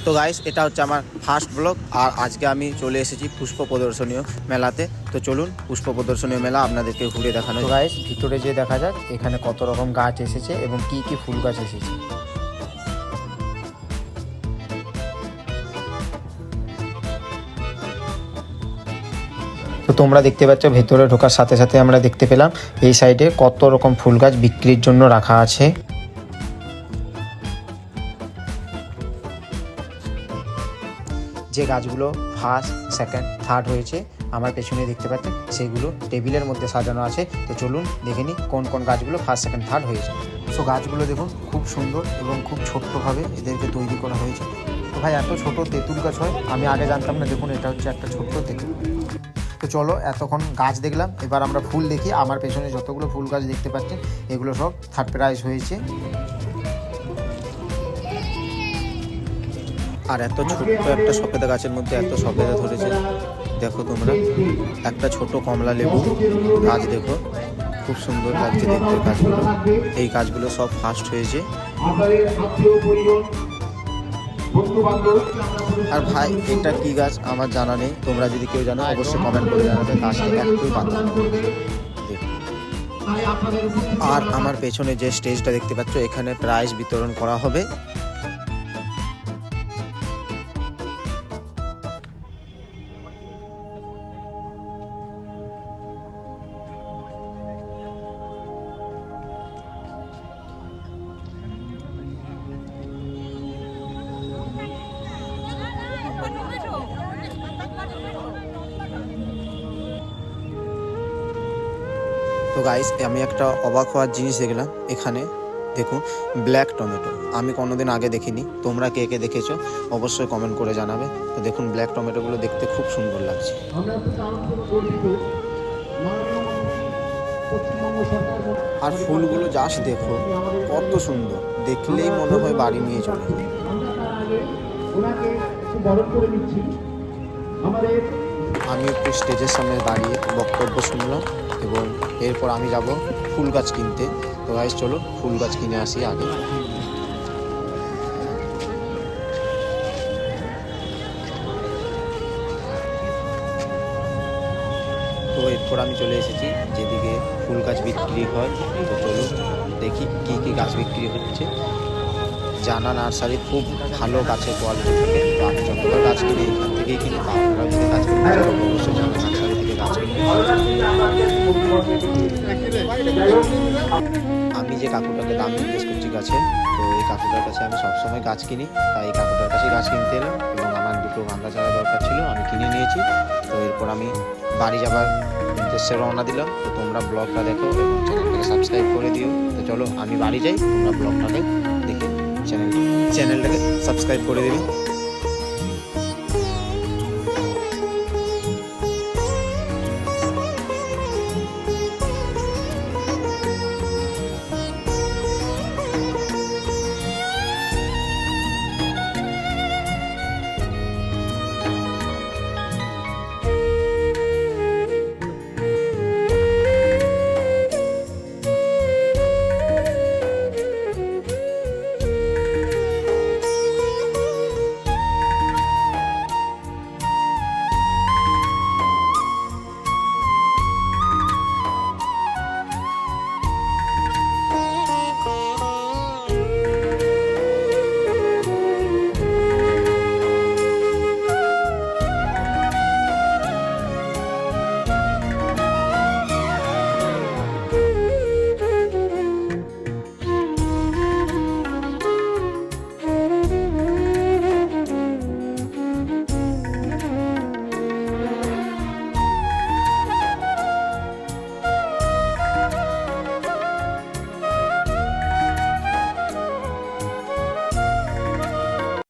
তো গাইস, এটা হচ্ছে আমার ফার্স্ট ব্লগ। আর আজকে আমি চলে এসেছি পুষ্প প্রদর্শনীয় মেলাতে। তো চলুন পুষ্প প্রদর্শনীয় মেলা আপনাদেরকে ঘুরে দেখানো। তো গাইস, ভিতরে যে দেখা যাক এখানে কত রকম গাছ এসেছে এবং কি কি ফুল গাছ এসেছে। তো তোমরা দেখতে পাচ্ছ ভেতরে ঢোকার সাথে সাথে আমরা দেখতে পেলাম এই সাইডে কত রকম ফুল গাছ বিক্রির জন্য রাখা আছে। যে গাছগুলো ফার্স্ট, সেকেন্ড, থার্ড হয়েছে আমার পেছনে দেখতে পাচ্ছেন, সেগুলো টেবিলের মধ্যে সাজানো আছে। তো চলুন দেখে নিই কোন কোন গাছগুলো ফার্স্ট, সেকেন্ড, থার্ড হয়েছে। সো গাছগুলো দেখুন খুব সুন্দর এবং খুব ছোট্টভাবে এদেরকে তৈরি করা হয়েছে। তো ভাই, এত ছোট তেঁতুল গাছ হয় আমি আগে জানতাম না। দেখুন, এটা হচ্ছে একটা ছোট্ট তেঁতুল। তো চলো, এতক্ষণ গাছ দেখলাম, এবার আমরা ফুল দেখি। আমার পেছনে যতগুলো ফুল গাছ দেখতে পাচ্ছেন এগুলো সব থার্ড প্রাইজ হয়েছে। আর এত ছোট্ট একটা সফেদা গাছের মধ্যে এত সফেদা ধরেছে, দেখো তোমরা। একটা ছোট কমলা লেবু গাছ দেখো, খুব সুন্দর লাগছে দেখতে গাছগুলো। এই গাছগুলো সব ফার্স্ট হয়েছে। আর ভাই, এটা কি গাছ আমার জানা নেই, তোমরা যদি কেউ জানো অবশ্যই কমেন্ট করে জানাবে। গাছটা একটু পাতা। আর আমার পেছনে যে স্টেজটা দেখতে পাচ্ছ, এখানে প্রাইজ বিতরণ করা হবে। তো গাইস, আমি একটা অবাক হওয়ার জিনিস দেখলাম এখানে। দেখুন, ব্ল্যাক টমেটো আমি কোনোদিন আগে দেখিনি। তোমরা কে কে দেখেছো অবশ্যই কমেন্ট করে জানাবে। তো দেখুন, ব্ল্যাক টমেটোগুলো দেখতে খুব সুন্দর লাগছে। আর ফুলগুলো জাস্ট দেখো কত সুন্দর, দেখলেই মনে হয় বাড়ি নিয়ে চলে যায়। আমি একটু স্টেজের সামনে দাঁড়িয়ে বক্তব্য শুনলাম এবং এরপর আমি যাব ফুল গাছ কিনতে। তো গাইস, চলো ফুল গাছ কিনে আসি আগে। তো এরপর আমি চলে এসেছি যেদিকে ফুল গাছ বিক্রি হয়। তো চলো দেখি কি কি গাছ বিক্রি হচ্ছে। জানা নার্সারি খুব ভালো গাছের কোয়ালিটি থাকে। তো আমি যতটা গাছ কিনি এখান থেকেই কিনি। আপনারা যদি গাছ কিনতে চান অবশ্যই জানা নার্সারি থেকে গাছ কিনতে। আমি যে কাকুটাকে দাম জিজ্ঞেস করছি গাছের, তো এই কাকুটার কাছে আমি সবসময় গাছ কিনি, তাই এই কাকুটার কাছে গাছ কিনতে এলাম। এবং আমার দুটো গাঁদা চারা দরকার ছিল, আমি কিনে নিয়েছি। তো এরপর আমি বাড়ি যাবার উদ্দেশ্যে রওনা দিলাম। তো তোমরা ব্লগটা দেখো এবং চ্যানেলটাকে সাবস্ক্রাইব করে দিও। তো চলো আমি বাড়ি যাই, তোমরা ব্লগটাকে দেখে চ্যানেলটাকে সাবস্ক্রাইব করে দিবি।